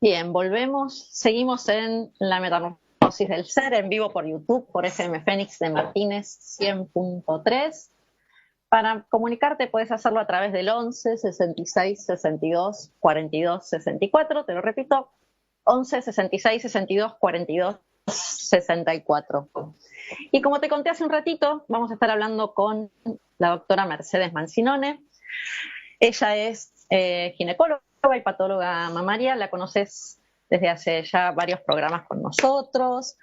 Bien, volvemos. Seguimos en la metamorfosis del ser en vivo por YouTube, por FM Fénix de Martínez 100.3. Para comunicarte puedes hacerlo a través del 11 66 62 42 64. Te lo repito, 11 66 62 42 64. Y como te conté hace un ratito, vamos a estar hablando con la doctora Mercedes Mancinone. Ella es ginecóloga y patóloga mamaria. La conoces desde hace ya varios programas con nosotros.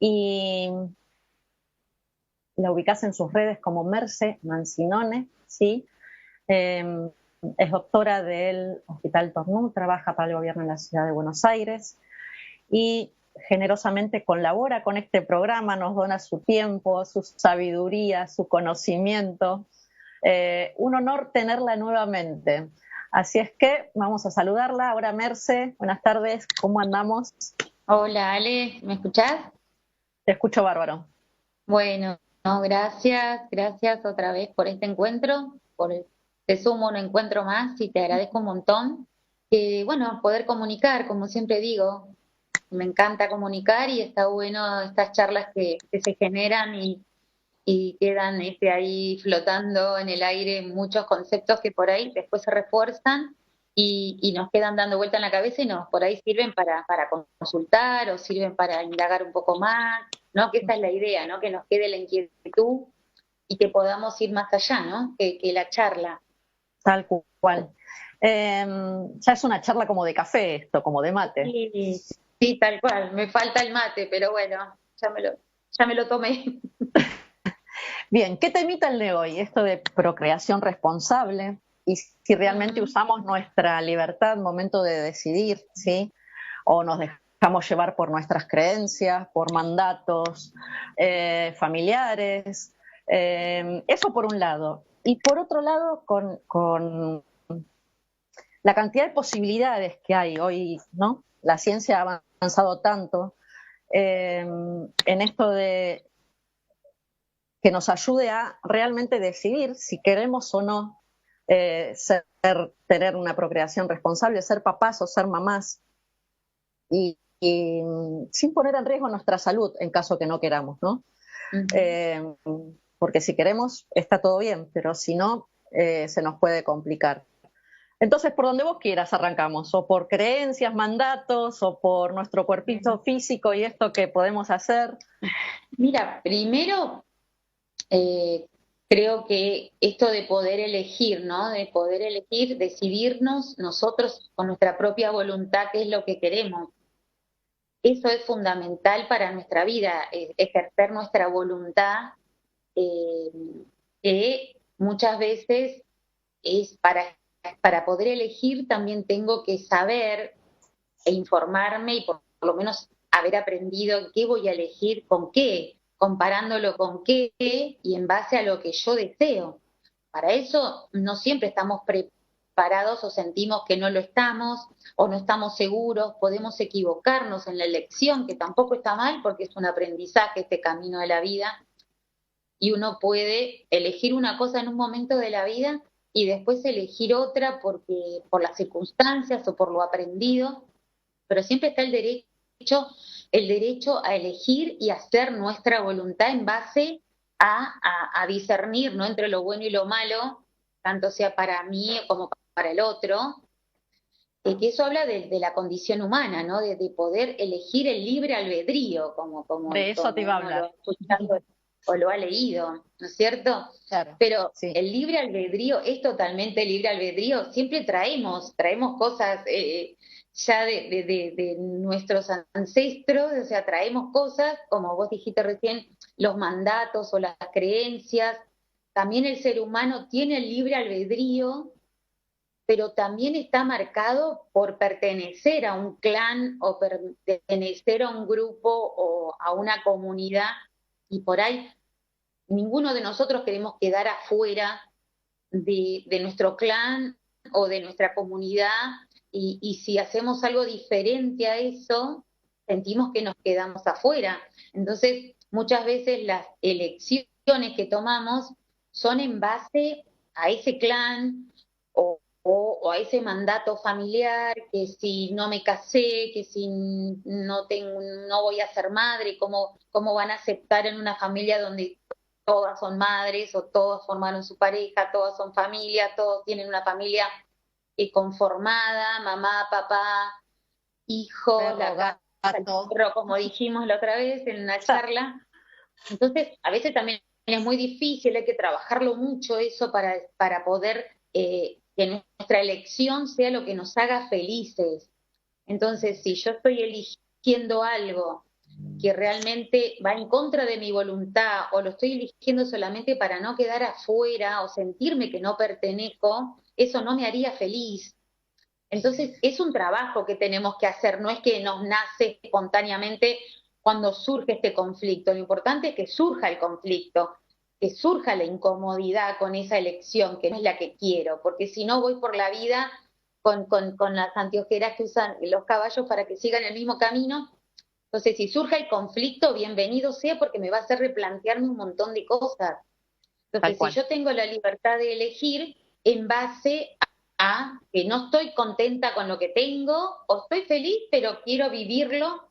Y la ubicás en sus redes como Merce Mancinone, ¿sí? Es doctora del Hospital Tornú, trabaja para el gobierno en la ciudad de Buenos Aires y generosamente colabora con este programa, nos dona su tiempo, su sabiduría, su conocimiento. Un honor tenerla nuevamente. Así es que vamos a saludarla. Ahora, Merce, buenas tardes, ¿cómo andamos? Hola Ale, ¿me escuchás? Te escucho bárbaro. Bueno, no, gracias otra vez por este encuentro, te sumo un encuentro más y te agradezco un montón. Bueno, poder comunicar, como siempre digo, me encanta comunicar y está bueno estas charlas que se generan y quedan ahí flotando en el aire muchos conceptos que por ahí después se refuerzan y nos quedan dando vuelta en la cabeza y nos por ahí sirven para consultar o sirven para indagar un poco más, ¿no? Que esa es la idea, ¿no? Que nos quede la inquietud y que podamos ir más allá, ¿no? Que la charla. Tal cual. Ya es una charla como de café esto, como de mate. Sí, sí, tal cual. Me falta el mate, pero bueno, ya me lo tomé. Bien, ¿qué temita el de hoy? Esto de procreación responsable y si realmente usamos nuestra libertad al momento de decidir, ¿sí? O nos dejamos llevar por nuestras creencias, por mandatos familiares. Eso por un lado. Y por otro lado, con la cantidad de posibilidades que hay hoy, ¿no? La ciencia ha avanzado tanto en esto de que nos ayude a realmente decidir si queremos o no tener una procreación responsable, ser papás o ser mamás, y sin poner en riesgo nuestra salud en caso que no queramos, ¿no? Ujú. Eh, porque si queremos está todo bien, pero si no, se nos puede complicar. Entonces, por donde vos quieras arrancamos, o por creencias, mandatos, o por nuestro cuerpito físico y esto que podemos hacer. Mira, primero eh, creo que esto de poder elegir, ¿no? De poder elegir, decidirnos nosotros con nuestra propia voluntad qué es lo que queremos. Eso es fundamental para nuestra vida, ejercer nuestra voluntad, eh, que muchas veces es para poder elegir también tengo que saber e informarme y por lo menos haber aprendido qué voy a elegir, con qué, comparándolo con qué y en base a lo que yo deseo. Para eso no siempre estamos preparados o sentimos que no lo estamos o no estamos seguros, podemos equivocarnos en la elección, que tampoco está mal porque es un aprendizaje este camino de la vida y uno puede elegir una cosa en un momento de la vida y después elegir otra porque por las circunstancias o por lo aprendido, pero siempre está el derecho a elegir y hacer nuestra voluntad en base a discernir, ¿no? Entre lo bueno y lo malo, tanto sea para mí como para el otro, que eso habla de la condición humana, ¿no? De poder elegir el libre albedrío, De eso te como iba a uno lo ha hablar. escuchado o lo ha leído, ¿no es cierto? Claro, Pero sí. el libre albedrío es totalmente libre albedrío. Siempre traemos cosas ya de nuestros ancestros, o sea, traemos cosas, como vos dijiste recién, los mandatos o las creencias. También el ser humano tiene el libre albedrío, pero también está marcado por pertenecer a un clan o pertenecer a un grupo o a una comunidad, y por ahí ninguno de nosotros queremos quedar afuera de nuestro clan o de nuestra comunidad, y si hacemos algo diferente a eso, sentimos que nos quedamos afuera. Entonces, muchas veces las elecciones que tomamos son en base a ese clan o a ese mandato familiar, que si no me casé, que si no voy a ser madre, cómo van a aceptar en una familia donde todas son madres o todos formaron su pareja, todas son familia, todos tienen una familia conformada, mamá, papá, hijos, Perro, la casa, el gato. perro, como dijimos la otra vez en una Ya, charla. Entonces, a veces también es muy difícil, hay que trabajarlo mucho eso para poder que nuestra elección sea lo que nos haga felices. Entonces, si yo estoy eligiendo algo que realmente va en contra de mi voluntad o lo estoy eligiendo solamente para no quedar afuera o sentirme que no pertenezco, eso no me haría feliz. Entonces, es un trabajo que tenemos que hacer, no es que nos nace espontáneamente cuando surge este conflicto. Lo importante es que surja el conflicto, que surja la incomodidad con esa elección, que no es la que quiero, porque si no voy por la vida con las anteojeras que usan los caballos para que sigan el mismo camino. Entonces, si surge el conflicto, bienvenido sea porque me va a hacer replantearme un montón de cosas. tal Entonces, si cual. yo tengo la libertad de elegir en base a que no estoy contenta con lo que tengo, o estoy feliz, pero quiero vivirlo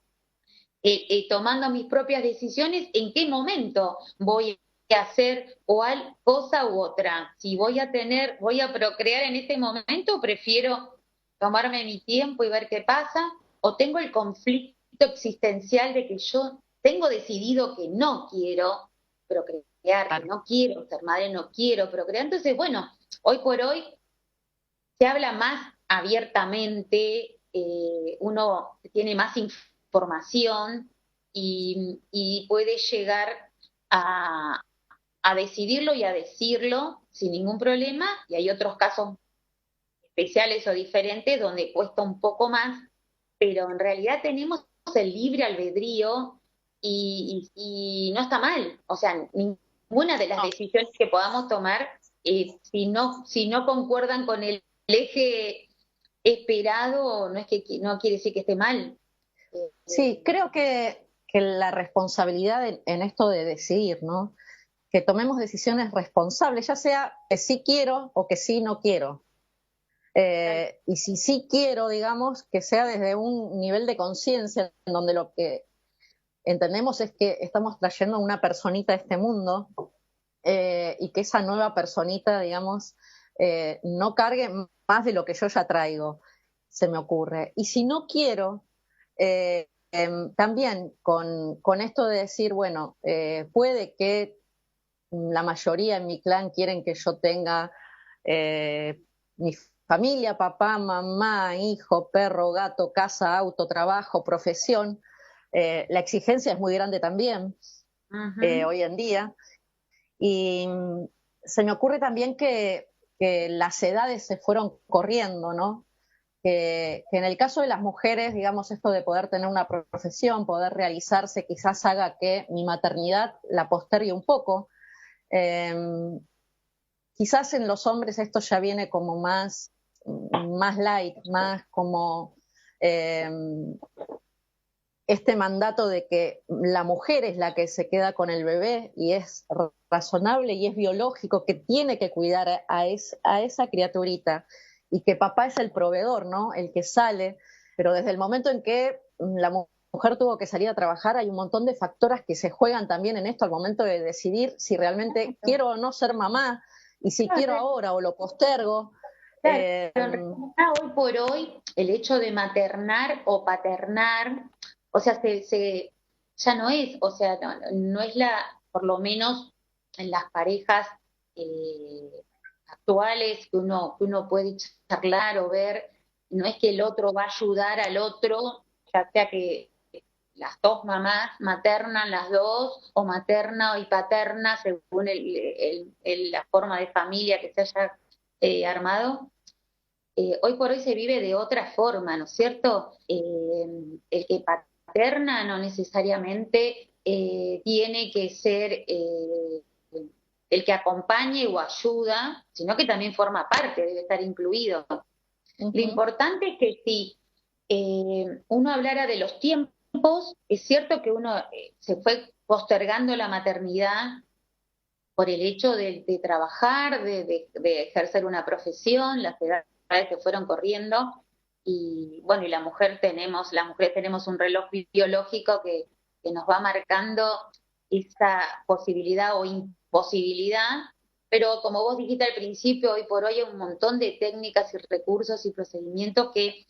tomando mis propias decisiones, en qué momento voy a hacer cual cosa u otra. Si voy a procrear en este momento, prefiero tomarme mi tiempo y ver qué pasa, o tengo el conflicto existencial de que yo tengo decidido que no quiero procrear, que Claro. no quiero ser madre, no quiero procrear. Entonces, bueno, hoy por hoy se habla más abiertamente, uno tiene más información y puede llegar a, a decidirlo y a decirlo sin ningún problema, y hay otros casos especiales o diferentes donde cuesta un poco más, pero en realidad tenemos el libre albedrío y no está mal, o sea, ninguna de las No. decisiones que podamos tomar, si no concuerdan con el eje esperado, no es que no quiere decir que esté mal. Sí, creo que la responsabilidad en esto de decidir, ¿no? Que tomemos decisiones responsables, ya sea que sí quiero o que sí no quiero. Y si sí quiero, digamos, que sea desde un nivel de conciencia en donde lo que entendemos es que estamos trayendo una personita a este mundo y que esa nueva personita, digamos, no cargue más de lo que yo ya traigo, se me ocurre. Y si no quiero, también con esto de decir, bueno, puede que la mayoría en mi clan quieren que yo tenga mi familia, papá, mamá, hijo, perro, gato, casa, auto, trabajo, profesión. La exigencia es muy grande también Ujú. hoy en día. Y se me ocurre también que las edades se fueron corriendo, ¿no? Que en el caso de las mujeres, digamos, esto de poder tener una profesión, poder realizarse, quizás haga que mi maternidad la postergue un poco. Eh, Quizás en los hombres esto ya viene como más light, más como eh, este mandato de que la mujer es la que se queda con el bebé y es razonable y es biológico que tiene que cuidar a esa criaturita y que papá es el proveedor, ¿no? El que sale, pero desde el momento en que la mujer tuvo que salir a trabajar, hay un montón de factores que se juegan también en esto al momento de decidir si realmente quiero o no ser mamá y si quiero ahora o lo postergo. Claro, Eh, en realidad hoy por hoy el hecho de maternar o paternar, o sea, ya no es, o sea, no es por lo menos en las parejas eh, actuales que uno puede charlar o ver, no es que el otro va a ayudar al otro, ya sea que las dos mamás maternan las dos, o materna y paterna según la forma de familia que se haya armado. Hoy por hoy se vive de otra forma, ¿no es cierto? El que paterna no necesariamente tiene que ser el que acompañe o ayuda, sino que también forma parte, debe estar incluido. uh Lo -huh. importante es que si uno hablara de los tiempos, es cierto que uno se fue postergando la maternidad por el hecho de trabajar, de ejercer una profesión, las edades vez se fueron corriendo, y bueno, y las mujeres tenemos un reloj biológico que nos va marcando esa posibilidad o imposibilidad, pero como vos dijiste al principio, hoy por hoy hay un montón de técnicas y recursos y procedimientos que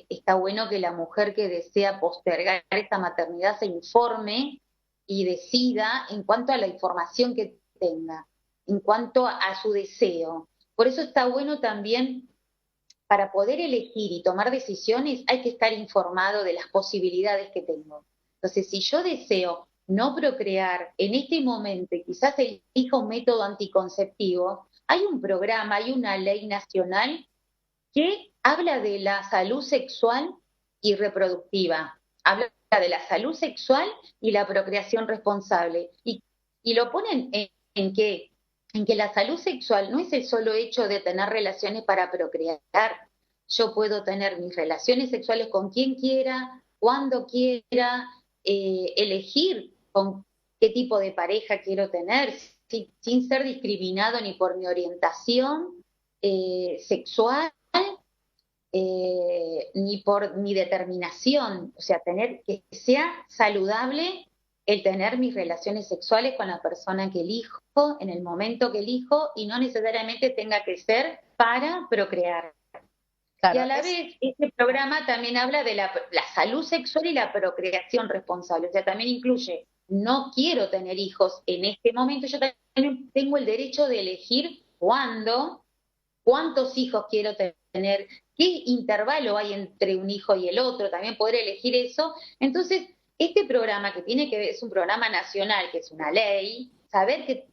está bueno que la mujer que desea postergar esta maternidad se informe y decida en cuanto a la información que tenga, en cuanto a su deseo. Por eso está bueno también, para poder elegir y tomar decisiones, hay que estar informado de las posibilidades que tengo. Entonces, si yo deseo no procrear en este momento y quizás elija un método anticonceptivo, hay un programa, hay una ley nacional que habla de la salud sexual y reproductiva, habla de la salud sexual y la procreación responsable. Y lo ponen en que la salud sexual no es el solo hecho de tener relaciones para procrear. Yo puedo tener mis relaciones sexuales con quien quiera, cuando quiera, elegir con qué tipo de pareja quiero tener, sin ser discriminado ni por mi orientación sexual, ni por mi determinación, o sea, tener que sea saludable el tener mis relaciones sexuales con la persona que elijo, en el momento que elijo, y no necesariamente tenga que ser para procrear. Claro, y a la vez, este programa también habla de la salud sexual y la procreación responsable, o sea, también incluye, no quiero tener hijos en este momento, yo también tengo el derecho de elegir cuándo, cuántos hijos quiero tener, qué intervalo hay entre un hijo y el otro, también poder elegir eso. Entonces, este programa que tiene que ver, es un programa nacional, que es una ley, saber que,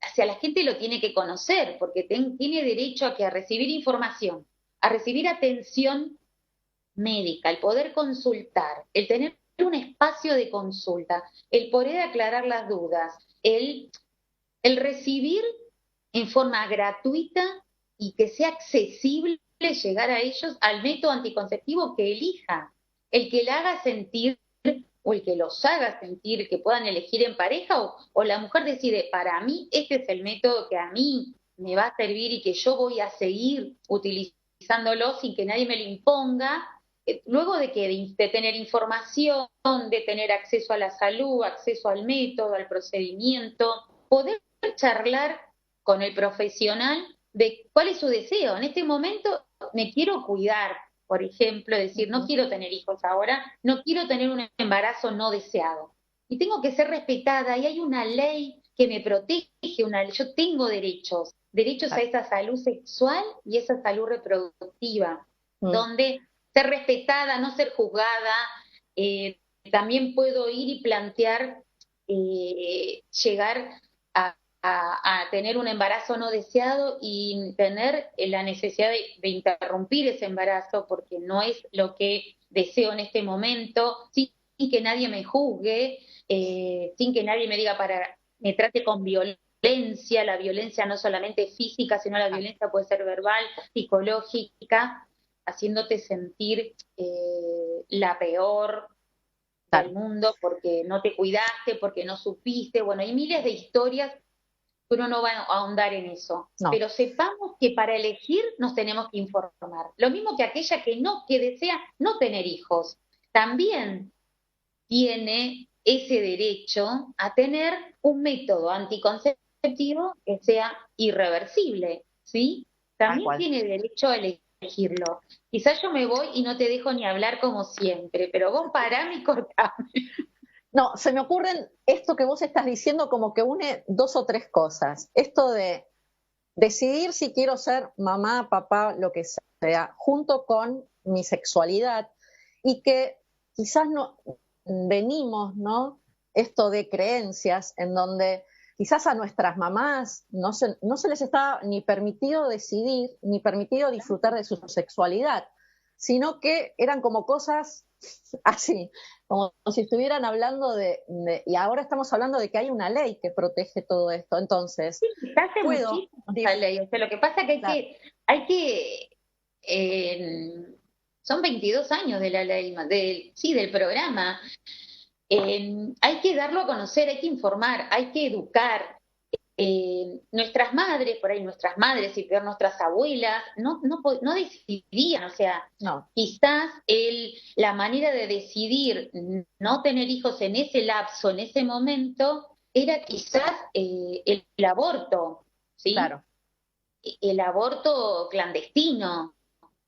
o sea, la gente lo tiene que conocer, porque tiene derecho a recibir información, a recibir atención médica, el poder consultar, el tener un espacio de consulta, el poder aclarar las dudas, el recibir en forma gratuita y que sea accesible llegar a ellos al método anticonceptivo que elija, el que la haga sentir o el que los haga sentir que puedan elegir en pareja, o la mujer decide, para mí este es el método que a mí me va a servir y que yo voy a seguir utilizándolo sin que nadie me lo imponga, luego de tener información, de tener acceso a la salud, acceso al método, al procedimiento, poder charlar con el profesional de cuál es su deseo. En este momento me quiero cuidar, por ejemplo, decir, no quiero tener hijos ahora, no quiero tener un embarazo no deseado. Y tengo que ser respetada, y hay una ley que me protege, yo tengo derechos a esa salud sexual y esa salud reproductiva, donde ser respetada, no ser juzgada, también puedo ir y plantear, llegar a tener un embarazo no deseado y tener la necesidad de interrumpir ese embarazo porque no es lo que deseo en este momento, sin que nadie me juzgue, sin que nadie me diga me trate con violencia. La violencia no solamente física, sino la violencia puede ser verbal, psicológica, haciéndote sentir la peor del mundo porque no te cuidaste, porque no supiste. Bueno, hay miles de historias, uno no va a ahondar en eso. No. Pero sepamos que para elegir nos tenemos que informar. Lo mismo que aquella que desea no tener hijos, también tiene ese derecho a tener un método anticonceptivo que sea irreversible, ¿sí? También tiene derecho a elegirlo. Quizás yo me voy y no te dejo ni hablar como siempre, pero vos parame y cortame. No, se me ocurren esto que vos estás diciendo como que une dos o tres cosas. Esto de decidir si quiero ser mamá, papá, lo que sea, junto con mi sexualidad, y que quizás no venimos, ¿no? Esto de creencias en donde quizás a nuestras mamás no se les está ni permitido decidir, ni permitido disfrutar de su sexualidad, sino que eran como cosas así, como si estuvieran hablando y ahora estamos hablando de que hay una ley que protege todo esto. Entonces, sí, hace muchísimo esta ley. O sea, lo que pasa es que son 22 años de la ley, del programa. Hay que darlo a conocer, hay que informar, hay que educar. nuestras madres, por ahí nuestras madres y peor nuestras abuelas, no decidían, o sea, No, quizás la manera de decidir no tener hijos en ese lapso, en ese momento, era quizás el aborto, ¿sí? claro. El aborto clandestino,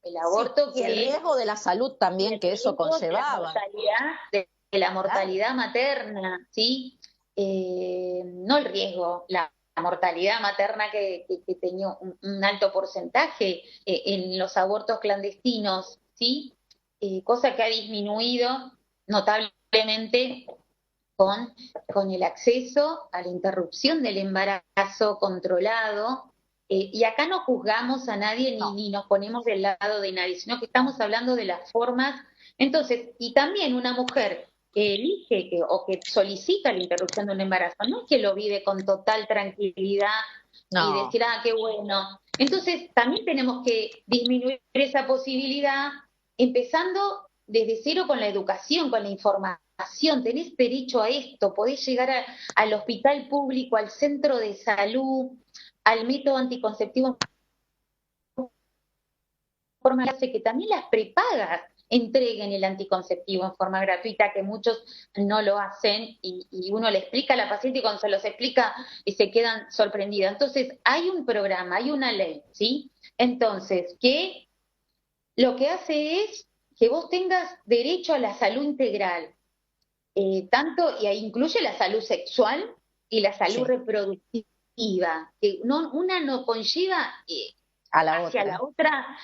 el Sí, aborto y el que riesgo de la salud y también el que eso riesgo conllevaba. de la Claro, mortalidad materna, ¿sí? No el riesgo, la mortalidad materna que tenía un alto porcentaje en los abortos clandestinos, ¿sí? Cosa que ha disminuido notablemente con, con el acceso a la interrupción del embarazo controlado. Y acá no juzgamos a nadie no, ni nos ponemos del lado de nadie, sino que estamos hablando de las formas. Entonces, y también una mujer que elige o que solicita la interrupción de un embarazo, no es que lo vive con total tranquilidad y no, decir, ah, qué bueno. Entonces, también tenemos que disminuir esa posibilidad, empezando desde cero con la educación, con la información. Tenés derecho a esto, podés llegar al hospital público, al centro de salud, al método anticonceptivo en forma que también las prepagas entreguen el anticonceptivo en forma gratuita, que muchos no lo hacen y uno le explica a la paciente y cuando se los explica y se quedan sorprendidas. Entonces, hay un programa, hay una ley, ¿sí? Entonces, que lo que hace es que vos tengas derecho a la salud integral, tanto, y ahí incluye la salud sexual y la salud sí, reproductiva, que una no conlleva a la hacia la otra. otra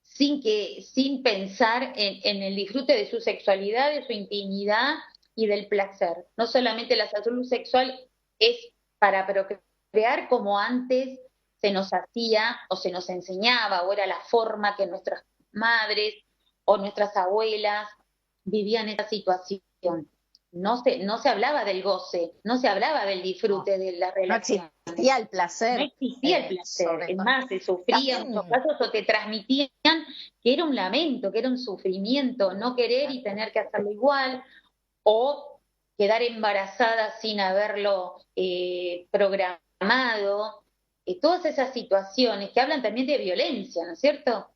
sin pensar en el disfrute de su sexualidad, de su intimidad y del placer. No solamente la salud sexual es para procrear como antes se nos hacía o se nos enseñaba, o era la forma que nuestras madres o nuestras abuelas vivían esa situación. No se hablaba del goce, no se hablaba del No, disfrute de la no relación. existía el No placer, existía el placer, sobre es todo. más, se sufría en muchos También, casos o te transmitían que era un lamento, que era un sufrimiento, no querer y tener que hacerlo igual, o quedar embarazada sin haberlo programado, todas esas situaciones que hablan también de violencia, ¿no es cierto?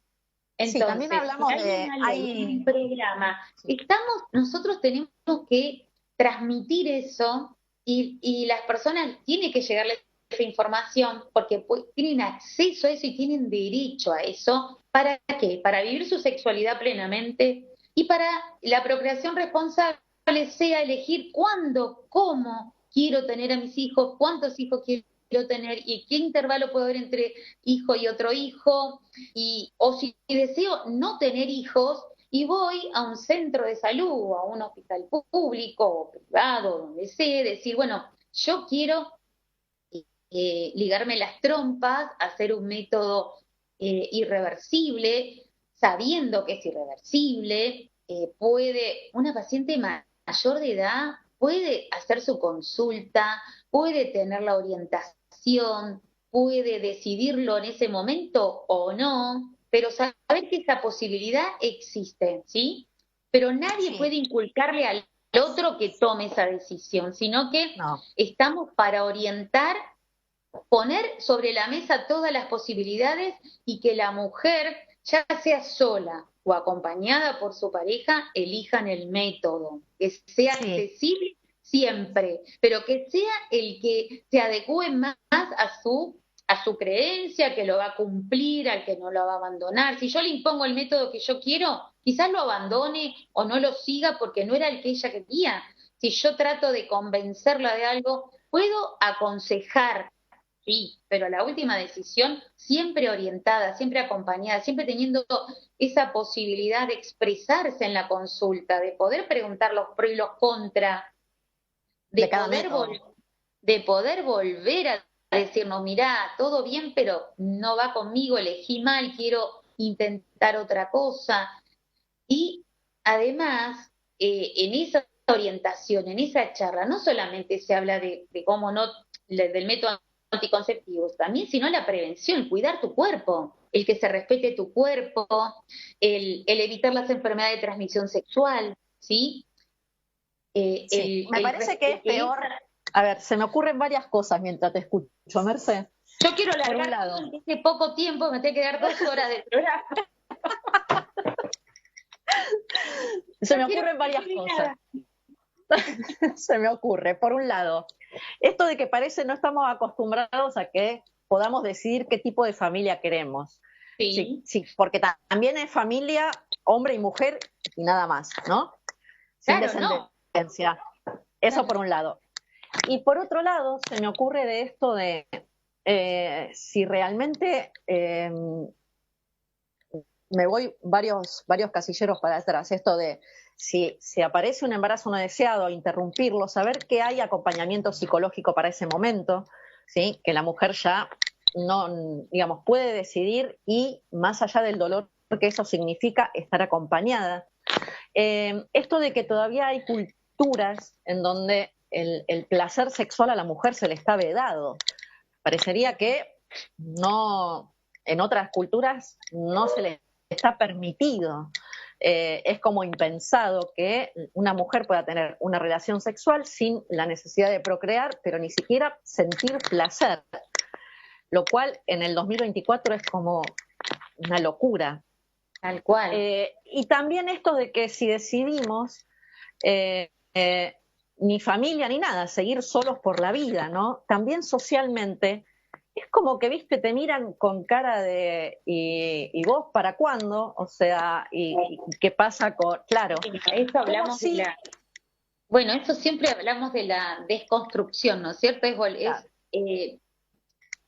sí, también Entonces, si hablamos hay de, una ley, un hay, programa, sí, nosotros tenemos que transmitir eso y las personas tienen que llegarles esa información porque tienen acceso a eso y tienen derecho a eso. ¿Para qué? Para vivir su sexualidad plenamente y para la procreación responsable sea elegir cuándo, cómo quiero tener a mis hijos, cuántos hijos quiero tener y qué intervalo puedo haber entre hijo y otro hijo, o si deseo no tener hijos y voy a un centro de salud o a un hospital público o privado, donde sea, decir, bueno, yo quiero ligarme las trompas, hacer un método irreversible, sabiendo que es irreversible, una paciente mayor de edad puede hacer su consulta, puede tener la orientación, puede decidirlo en ese momento o no, pero saber que esa posibilidad existe, ¿sí? Pero nadie sí, puede inculcarle al otro que tome esa decisión, sino que no, estamos para orientar, poner sobre la mesa todas las posibilidades y que la mujer, ya sea sola o acompañada por su pareja, elijan el método, que sea sí, accesible siempre, pero que sea el que se adecue más a su creencia, que lo va a cumplir, al que no lo va a abandonar. Si yo le impongo el método que yo quiero, quizás lo abandone o no lo siga porque no era el que ella quería. Si yo trato de convencerla de algo, puedo aconsejar, sí, pero la última decisión siempre orientada, siempre acompañada, siempre teniendo esa posibilidad de expresarse en la consulta, de poder preguntar los pros y los contras, de de cada poder, método. de poder volver a decirnos, mirá, todo bien, pero no va conmigo, elegí mal, quiero intentar otra cosa. Y además, en esa orientación, en esa charla, no solamente se habla de cómo no, del método anticonceptivo, también, sino la prevención, el cuidar tu cuerpo, el que se respete tu cuerpo, el evitar las enfermedades de transmisión sexual, ¿sí? Sí, me El parece que es que peor, A ver, se me ocurren varias cosas mientras te escucho, Merce. Yo quiero Por un largar lado, todo en este poco tiempo, me tengo que dar 2 horas de programa. se No me quiero ocurren varias decir cosas. nada. Se me ocurre, por un lado, esto de que parece no estamos acostumbrados a que podamos decidir qué tipo de familia queremos. Sí, Sí, sí, porque también es familia, hombre y mujer y nada más, ¿no? Sin claro, no. descendencia. Eso Claro. por un lado. Y por otro lado, se me ocurre de esto de si realmente me voy varios casilleros para atrás, esto de si aparece un embarazo no deseado, interrumpirlo, saber que hay acompañamiento psicológico para ese momento, ¿sí? Que la mujer ya no, digamos, puede decidir y más allá del dolor que eso significa, estar acompañada. Esto de que todavía hay culturas en donde el placer sexual a la mujer se le está vedado. Parecería que no, en otras culturas no se le está permitido. Es como impensado que una mujer pueda tener una relación sexual sin la necesidad de procrear, pero ni siquiera sentir placer, lo cual en el 2024 es como una locura. Tal cual. Y también esto de que si decidimos eh, eh, ni familia ni nada, seguir solos por la vida, ¿no? También socialmente es como que, viste, te miran con cara de ¿y vos para cuándo? O sea, ¿y qué pasa con...? Claro, Eso como hablamos de si... bueno, eso siempre hablamos de la desconstrucción, ¿no es cierto? Claro,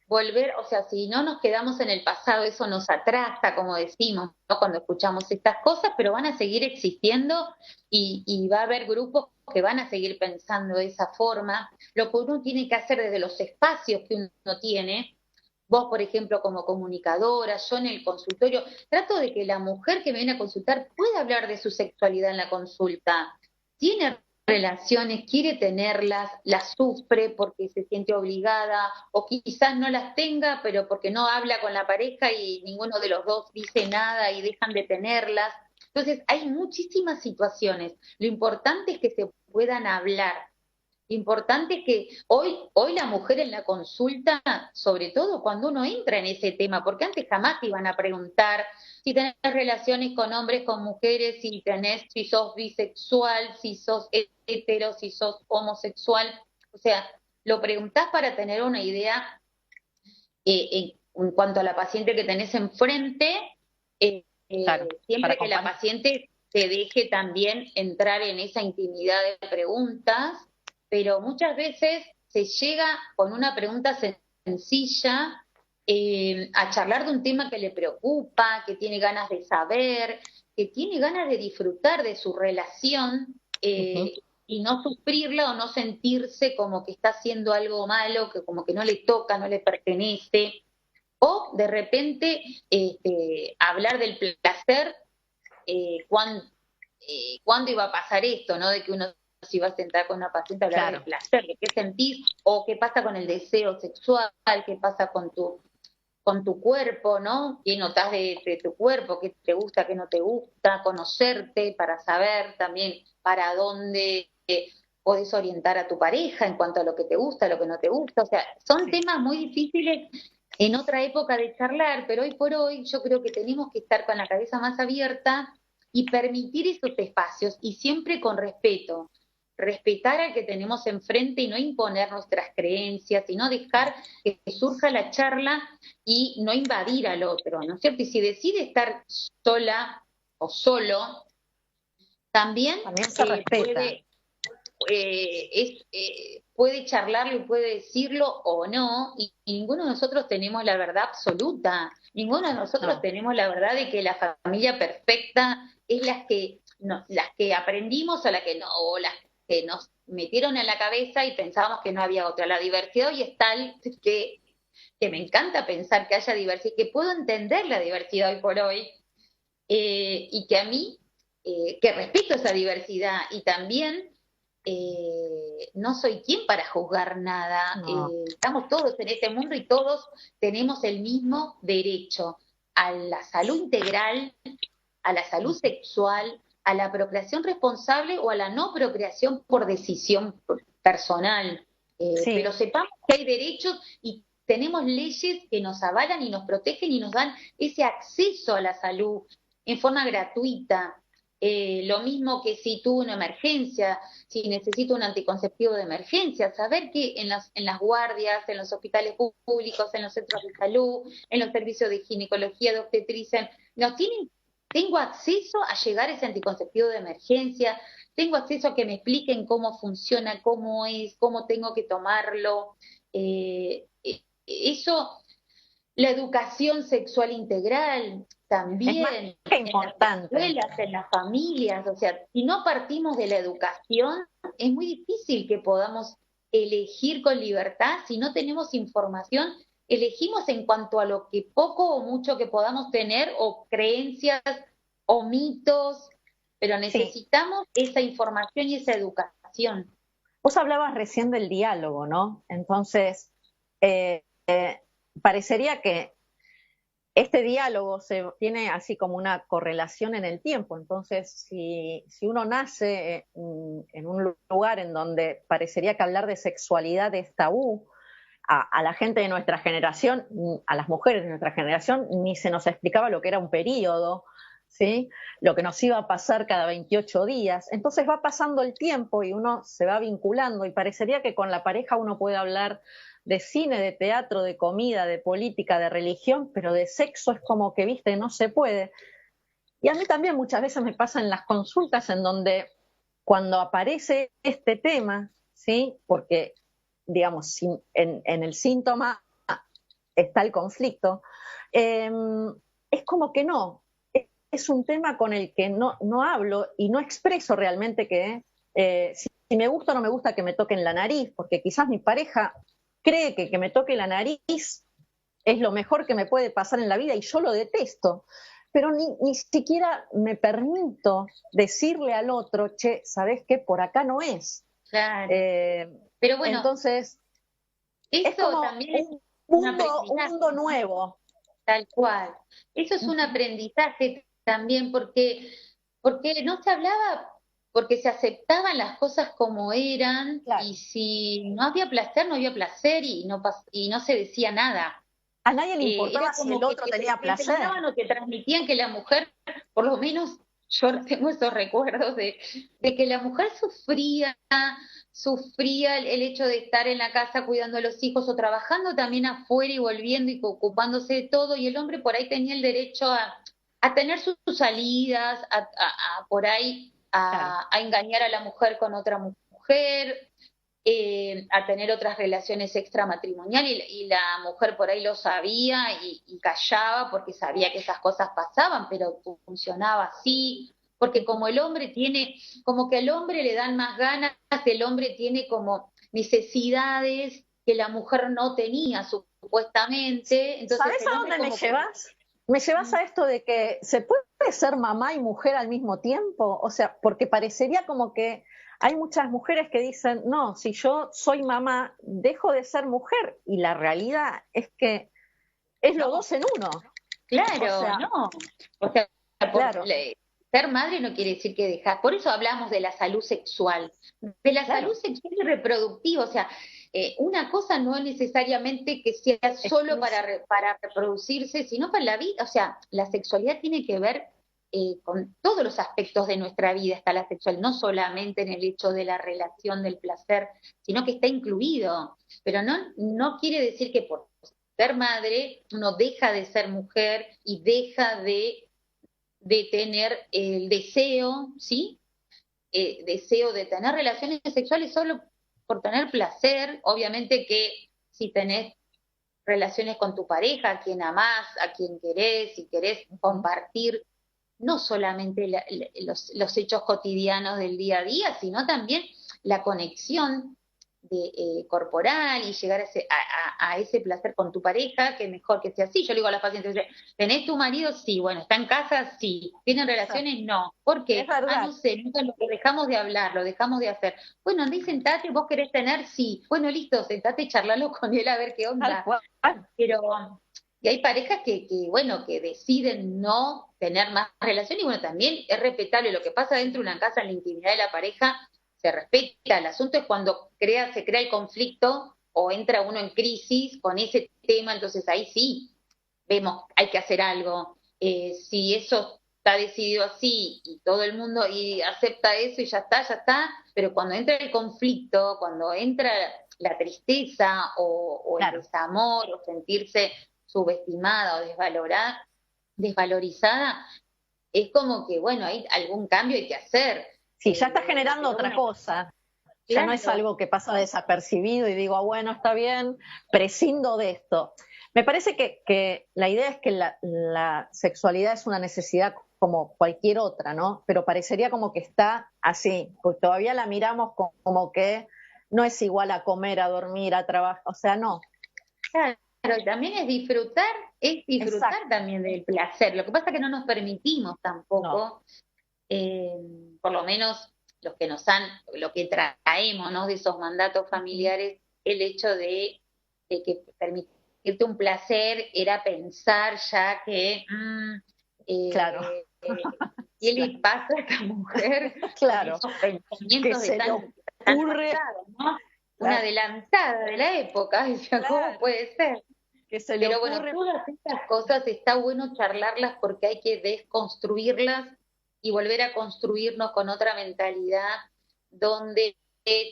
Volver, o sea, si no nos quedamos en el pasado, eso nos atrasa, como decimos, ¿no? Cuando escuchamos estas cosas, pero van a seguir existiendo y va a haber grupos que van a seguir pensando de esa forma. Lo que uno tiene que hacer desde los espacios que uno tiene, vos, por ejemplo, como comunicadora, yo en el consultorio, trato de que la mujer que me viene a consultar pueda hablar de su sexualidad en la consulta. Tiene relaciones, quiere tenerlas, las sufre porque se siente obligada o quizás no las tenga, pero porque no habla con la pareja y ninguno de los dos dice nada y dejan de tenerlas. Entonces, hay muchísimas situaciones. Lo importante es que se puedan hablar. Importante que hoy la mujer en la consulta, sobre todo cuando uno entra en ese tema, porque antes jamás te iban a preguntar si tenés relaciones con hombres, con mujeres, si sos bisexual, si sos hetero, si sos homosexual. O sea, lo preguntás para tener una idea en cuanto a la paciente que tenés enfrente, claro, para siempre que la acompañar. paciente te deje también entrar en esa intimidad de preguntas, pero muchas veces se llega con una pregunta sencilla a charlar de un tema que le preocupa, que tiene ganas de saber, que tiene ganas de disfrutar de su relación. Y no sufrirla o no sentirse como que está haciendo algo malo, que como que no le toca, no le pertenece, o de repente hablar del placer, cuándo iba a pasar esto, ¿no? De que uno se iba a sentar con una paciente a hablar del Claro, placer, de qué sentís, o qué pasa con el deseo sexual, qué pasa con tu cuerpo, ¿no? ¿Qué notás de tu cuerpo? ¿Qué te gusta, qué no te gusta? Conocerte para saber también para dónde podés orientar a tu pareja en cuanto a lo que te gusta, lo que no te gusta. O sea, son sí. temas muy difíciles en otra época de charlar, pero hoy por hoy yo creo que tenemos que estar con la cabeza más abierta y permitir esos espacios y siempre con respeto. Respetar al que tenemos enfrente y no imponer nuestras creencias, sino dejar que surja la charla y no invadir al otro, ¿no es cierto? Y si decide estar sola o solo, también También se respeta. puede charlarlo y puede decirlo o no, y ninguno de nosotros tenemos la verdad absoluta, ninguno de nosotros No, tenemos la verdad de que la familia perfecta es las que aprendimos o la que no, o las que nos metieron en la cabeza y pensábamos que no había otra. La diversidad hoy es tal que me encanta pensar que haya diversidad, que puedo entender la diversidad hoy por hoy, y que a mí, que respeto esa diversidad y también no soy quien para juzgar nada. no. Estamos todos en este mundo y todos tenemos el mismo derecho a la salud integral, a la salud sexual, a la procreación responsable o a la no procreación por decisión personal. Sí. Pero sepamos que hay derechos y tenemos leyes que nos avalan y nos protegen y nos dan ese acceso a la salud en forma gratuita. Lo mismo que si tuve una emergencia, si necesito un anticonceptivo de emergencia, saber que en las guardias, en los hospitales públicos, en los centros de salud, en los servicios de ginecología, de obstetricia, nos tienen, tengo acceso a llegar a ese anticonceptivo de emergencia, tengo acceso a que me expliquen cómo funciona, cómo es, cómo tengo que tomarlo. Eso, la educación sexual integral Es más también, que en las importante. escuelas, en las familias, o sea, si no partimos de la educación, es muy difícil que podamos elegir con libertad. Si no tenemos información, elegimos en cuanto a lo que poco o mucho que podamos tener, o creencias o mitos, pero Sí. necesitamos esa información y esa educación. Vos hablabas recién del diálogo, ¿no? Entonces, eh, eh, parecería que este diálogo se tiene así como una correlación en el tiempo. Entonces, si uno nace en un lugar en donde parecería que hablar de sexualidad es tabú, a la gente de nuestra generación, a las mujeres de nuestra generación, ni se nos explicaba lo que era un periodo, ¿sí? Lo que nos iba a pasar cada 28 días. Entonces va pasando el tiempo y uno se va vinculando y parecería que con la pareja uno puede hablar de cine, de teatro, de comida, de política, de religión, pero de sexo es como que, viste, no se puede. Y a mí también muchas veces me pasa en las consultas en donde cuando aparece este tema, ¿sí? Porque, digamos, en el síntoma está el conflicto, eh, es como que no, es un tema con el que no hablo y no expreso realmente que si me gusta o no me gusta que me toquen la nariz, porque quizás mi pareja cree que me toque la nariz es lo mejor que me puede pasar en la vida y yo lo detesto, pero ni siquiera me permito decirle al otro, che, ¿sabés qué? Por acá no es. Claro. Eh, Pero bueno, entonces, es eso como también es un un aprendizaje, mundo nuevo. tal cual. Eso es un aprendizaje también porque no se hablaba, porque se aceptaban las cosas como eran, Claro. y si no había placer, no había placer, y no se decía nada. A nadie le Era importaba si el como que otro tenía te placer. enseñaban o te transmitían que la mujer, por lo menos yo tengo esos recuerdos de que la mujer sufría el hecho de estar en la casa cuidando a los hijos o trabajando también afuera y volviendo y ocupándose de todo, y el hombre por ahí tenía el derecho a tener sus salidas, por ahí Claro. a engañar a la mujer con otra mujer, a tener otras relaciones extramatrimoniales, y la mujer por ahí lo sabía y callaba porque sabía que esas cosas pasaban, pero funcionaba así, porque como el hombre tiene, como que al hombre le dan más ganas, el hombre tiene como necesidades que la mujer no tenía supuestamente, entonces ¿Sabes el a hombre dónde me como que... llevas? Me llevas a esto de que se puede ser mamá y mujer al mismo tiempo. O sea, porque parecería como que hay muchas mujeres que dicen, no, si yo soy mamá, dejo de ser mujer. Y la realidad es que es los No, dos en uno. O claro, sea, no. O sea, claro, ser madre no quiere decir que dejar. Por eso hablamos de la salud sexual, de la salud claro. sexual y reproductiva. O sea, una cosa no es necesariamente que sea solo para reproducirse, sino para la vida. O sea, la sexualidad tiene que ver con todos los aspectos de nuestra vida. Está la sexual, no solamente en el hecho de la relación, del placer, sino que está incluido. Pero no quiere decir que por ser madre, uno deja de ser mujer y deja de tener el deseo, ¿sí? Deseo de tener relaciones sexuales solo por tener placer. Obviamente que si tenés relaciones con tu pareja, a quien amás, a quien querés, si querés compartir no solamente los hechos cotidianos del día a día, sino también la conexión corporal y llegar a ese placer con tu pareja, que mejor que sea así. Yo le digo a las pacientes, ¿tenés tu marido? Sí. Bueno, ¿está en casa? Sí. ¿Tienen relaciones? No. ¿Por es qué? Ah, verdad. no sé, nunca lo dejamos de hablar, lo dejamos de hacer. Bueno, andá y sentate, vos querés tener, sí. Bueno, listo, sentate y charlalo con él a ver qué Tal onda. cual. Pero, y hay parejas bueno, que deciden no tener más relación, y bueno, también es respetable lo que pasa dentro de una casa en la intimidad de la pareja, se respeta. El asunto es cuando se crea el conflicto o entra uno en crisis con ese tema, entonces ahí sí vemos, hay que hacer algo. Si eso está decidido así y todo el mundo y acepta eso y ya está, pero cuando entra el conflicto, cuando entra la tristeza o el Claro. desamor o sentirse subestimada o desvalorizada, es como que, bueno, hay algún cambio hay que hacer. Sí, ya está generando Pero otra bueno, cosa. Ya no es claro, algo que pasa desapercibido y digo, bueno, está bien, prescindo de esto. Me parece que la idea es que la sexualidad es una necesidad como cualquier otra, ¿no? Pero parecería como que está así, porque todavía la miramos como que no es igual a comer, a dormir, a trabajar, o sea, no. claro, y también es disfrutar Exacto. también del placer. Lo que pasa es que no nos permitimos No. tampoco, eh, por lo menos lo que traemos, ¿no? De esos mandatos familiares, el hecho de que permitirte un placer era pensar ya que Claro, ¿qué le pasa a esta mujer con claro, esos que pensamientos se le tan ocurre, avanzados, ¿no? Una claro, adelantada de la época, decía, ¿cómo claro, puede ser? que se le Pero bueno, ocurre, todas estas cosas está bueno charlarlas porque hay que desconstruirlas y volver a construirnos con otra mentalidad donde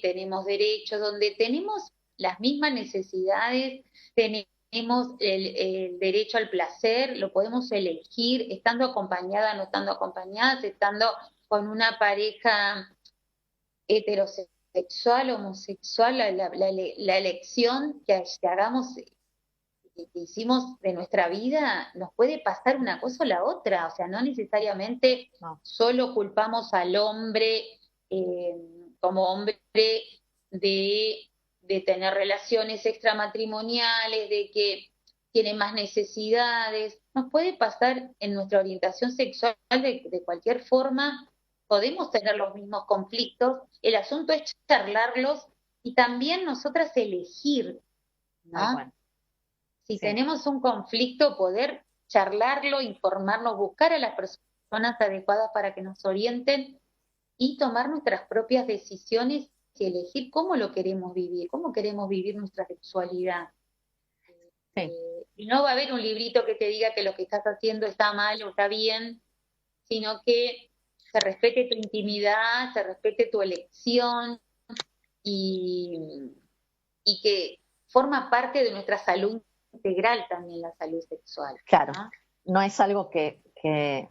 tenemos derechos, donde tenemos las mismas necesidades, tenemos el derecho al placer, lo podemos elegir estando acompañadas, no estando acompañadas, estando con una pareja heterosexual, homosexual, la elección que hagamos que hicimos de nuestra vida, nos puede pasar una cosa o la otra, o sea, no necesariamente no, solo culpamos al hombre eh, como hombre de, de tener relaciones extramatrimoniales, de que tiene más necesidades, nos puede pasar en nuestra orientación sexual de cualquier forma, podemos tener los mismos conflictos, el asunto es charlarlos y también nosotras elegir, tal ¿no? cual, Si sí. tenemos un conflicto, poder charlarlo, informarnos, buscar a las personas adecuadas para que nos orienten y tomar nuestras propias decisiones y elegir cómo lo queremos vivir, cómo queremos vivir nuestra sexualidad. Sí. Y no va a haber un librito que te diga que lo que estás haciendo está mal o está bien, sino que se respete tu intimidad, se respete tu elección y, y que forma parte de nuestra salud integral también la salud sexual, Claro, ¿no? no es algo que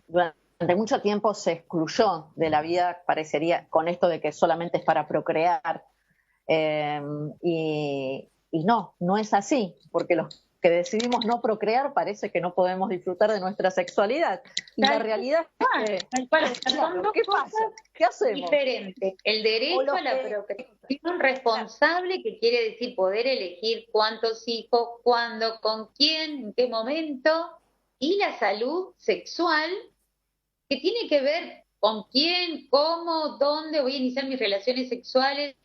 durante mucho tiempo se excluyó de la vida, parecería, con esto de que solamente es para procrear. Eh, y no, no es así, porque los que decidimos no procrear parece que no podemos disfrutar de nuestra sexualidad. Y la Tal realidad es que, tal cual, o sea, son claro, dos ¿qué cosas pasa? ¿Qué hacemos? diferentes. El O derecho los a la que, procreación responsable, que quiere decir poder elegir cuántos hijos, cuándo, con quién, en qué momento, y la salud sexual, que tiene que ver con quién, cómo, dónde voy a iniciar mis relaciones sexuales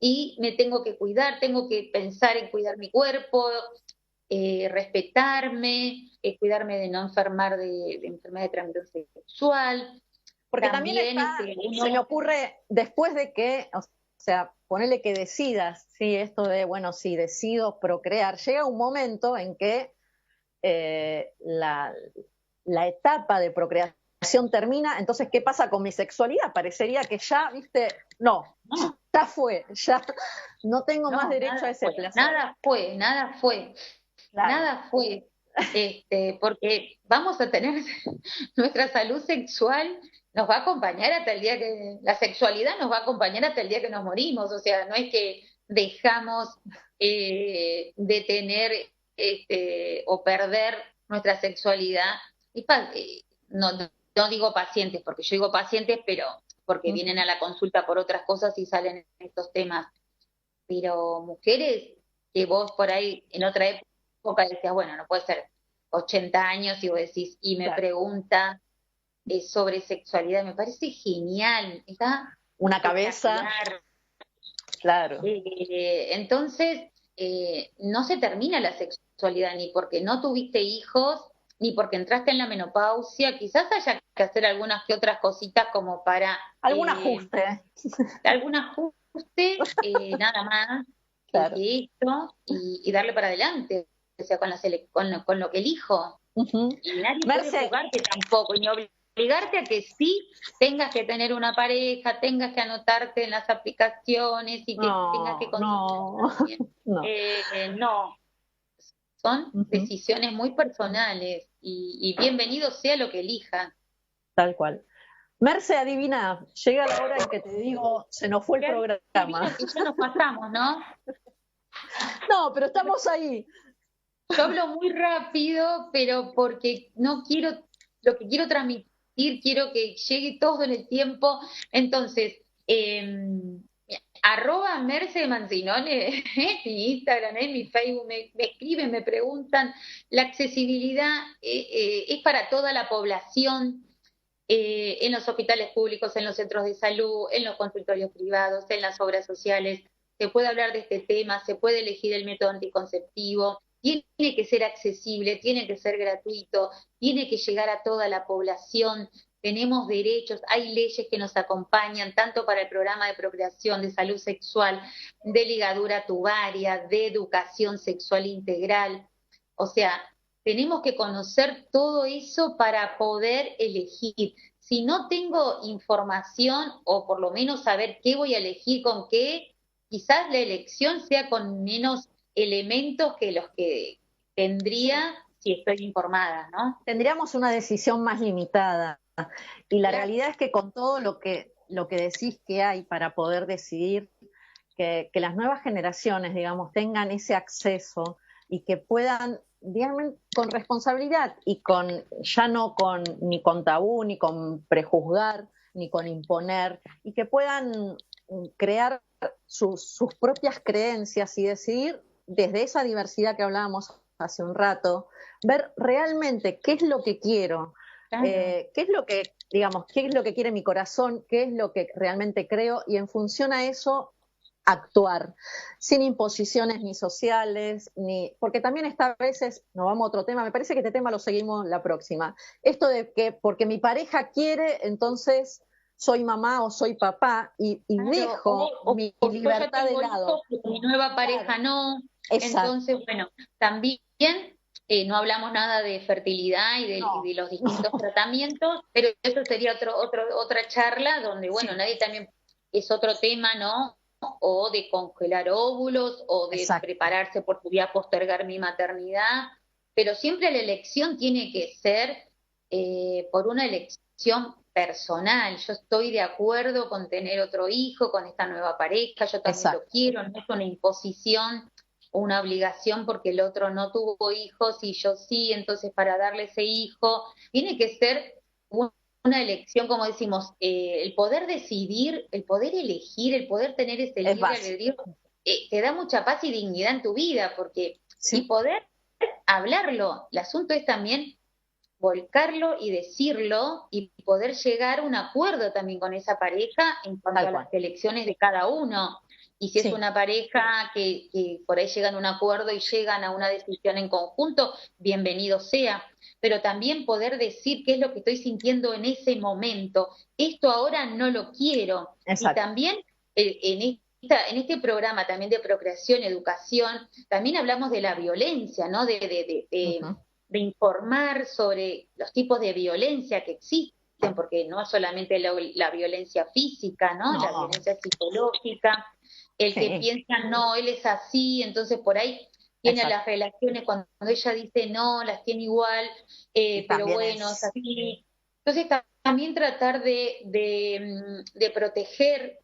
y me tengo que cuidar, tengo que pensar en cuidar mi cuerpo, respetarme, cuidarme de no enfermar de enfermedad de transmisión sexual. porque también También está, se me uno, ocurre, después de que, o sea, ponerle que decidas, sí, esto de, bueno, sí, decido procrear, llega un momento en que la etapa de procreación termina, entonces, ¿qué pasa con mi sexualidad? Parecería que ya, viste, no, no, ya fue, ya no tengo más no, derecho a ese placer. nada fue, Claro, nada fue, porque vamos a tener nuestra salud sexual nos va a acompañar hasta el día que, la sexualidad nos va a acompañar hasta el día que nos morimos, o sea, no es que dejamos de tener o perder nuestra sexualidad. No, no digo pacientes, porque yo digo pacientes, pero porque vienen a la consulta por otras cosas y salen estos temas, pero mujeres que vos por ahí en otra época decías, bueno, no puede ser 80 años y vos decís, y me claro. pregunta sobre sexualidad, me parece genial, está Una cabeza, espectacular. claro, Entonces, no se termina la sexualidad ni porque no tuviste hijos, ni porque entraste en la menopausia, quizás haya que hacer algunas que otras cositas como para... Algún ajuste. Algún ajuste, nada más Claro. que esto, y darle para adelante, o sea, con lo que elijo. Y nadie puede Merce, jugarte tampoco, ni obligarte a que sí tengas que tener una pareja, tengas que anotarte en las aplicaciones y que tengas que no, no, son Ujú. decisiones muy personales y bienvenido sea lo que elijan. Tal cual. Merce, adivina, llega la hora en que te digo, se nos fue el programa. Que ya nos pasamos, ¿no? No, pero estamos ahí. Yo hablo muy rápido, pero porque no quiero, lo que quiero transmitir, quiero que llegue todo en el tiempo. Entonces, @Merce Mancinone, mi Instagram, mi Facebook, me escriben, me preguntan. La accesibilidad es para toda la población. En los hospitales públicos, en los centros de salud, en los consultorios privados, en las obras sociales, se puede hablar de este tema, se puede elegir el método anticonceptivo, tiene que ser accesible, tiene que ser gratuito, tiene que llegar a toda la población, tenemos derechos, hay leyes que nos acompañan, tanto para el programa de procreación, de salud sexual, de ligadura tubaria, de educación sexual integral, o sea, tenemos que conocer todo eso para poder elegir. Si no tengo información o por lo menos saber qué voy a elegir con qué, quizás la elección sea con menos elementos que los que tendría si estoy informada, ¿no? Tendríamos una decisión más limitada. Y la realidad es que con todo lo que decís que hay para poder decidir, que las nuevas generaciones, digamos, tengan ese acceso y que puedan, digamos, con responsabilidad y ya no ni con tabú, ni con prejuzgar, ni con imponer, y que puedan crear sus propias creencias y decidir desde esa diversidad que hablábamos hace un rato, ver realmente qué es lo que quiero, qué es lo que, digamos, qué es lo que quiere mi corazón, qué es lo que realmente creo, y en función a eso actuar, sin imposiciones ni sociales, porque también está a veces, nos vamos a otro tema, me parece que este tema lo seguimos la próxima, esto de que porque mi pareja quiere, entonces soy mamá o soy papá y dejo mi libertad de lado. Mi nueva pareja no. Exacto. Entonces, bueno, también no hablamos nada de fertilidad y de los distintos tratamientos, pero eso sería otra charla donde, bueno, nadie también es otro tema, ¿no? O de congelar óvulos o de prepararse porque voy a postergar mi maternidad, pero siempre la elección tiene que ser por una elección personal. Yo estoy de acuerdo con tener otro hijo, con esta nueva pareja, yo también lo quiero, no es una imposición o una obligación porque el otro no tuvo hijos y yo sí, entonces para darle ese hijo, tiene que ser una elección, como decimos, el poder decidir, el poder elegir, el poder tener ese libre albedrío, te da mucha paz y dignidad en tu vida, porque y poder hablarlo. El asunto es también volcarlo y decirlo y poder llegar a un acuerdo también con esa pareja en cuanto a las elecciones de cada uno. Y si es una pareja que por ahí llegan a un acuerdo y llegan a una decisión en conjunto, bienvenido sea. Pero también poder decir qué es lo que estoy sintiendo en ese momento. Esto ahora no lo quiero. Y también en este programa también de procreación, educación, también hablamos de la violencia, ¿no? De informar sobre los tipos de violencia que existen, porque no solamente la violencia física, ¿no? La violencia psicológica, el que piensa, no, él es así, entonces por ahí tiene las relaciones, cuando ella dice no, las tiene igual, pero bueno, es así. Entonces también tratar de proteger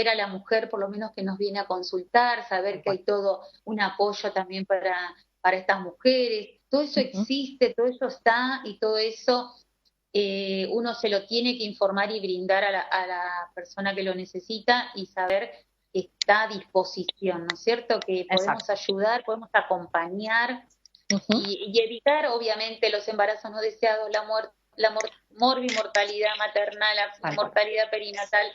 a la mujer, por lo menos que nos viene a consultar, saber que hay todo un apoyo también para estas mujeres. Todo eso existe, todo eso está y todo eso uno se lo tiene que informar y brindar a la persona que lo necesita y saber que está a disposición, ¿no es cierto? Que podemos ayudar, podemos acompañar y evitar, obviamente, los embarazos no deseados, la morbimortalidad maternal, la mortalidad perinatal,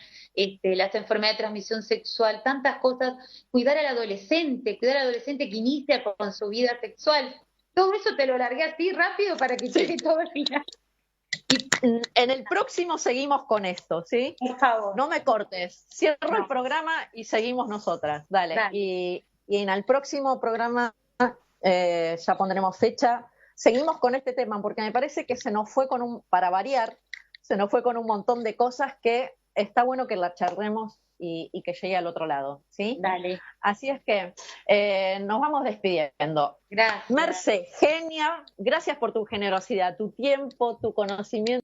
las enfermedades de transmisión sexual, tantas cosas. Cuidar al adolescente que inicia con su vida sexual. Todo eso te lo largué así rápido para que quede todo al final. Y en el próximo seguimos con esto, ¿sí? Por favor. No me cortes. Cierro el programa y seguimos nosotras. Dale. Y en el próximo programa ya pondremos fecha. Seguimos con este tema porque me parece que se nos fue para variar, se nos fue con un montón de cosas que está bueno que la charlemos y que llegue al otro lado, ¿sí? Dale. Así es que nos vamos despidiendo. Gracias. Merce, genia, gracias por tu generosidad, tu tiempo, tu conocimiento.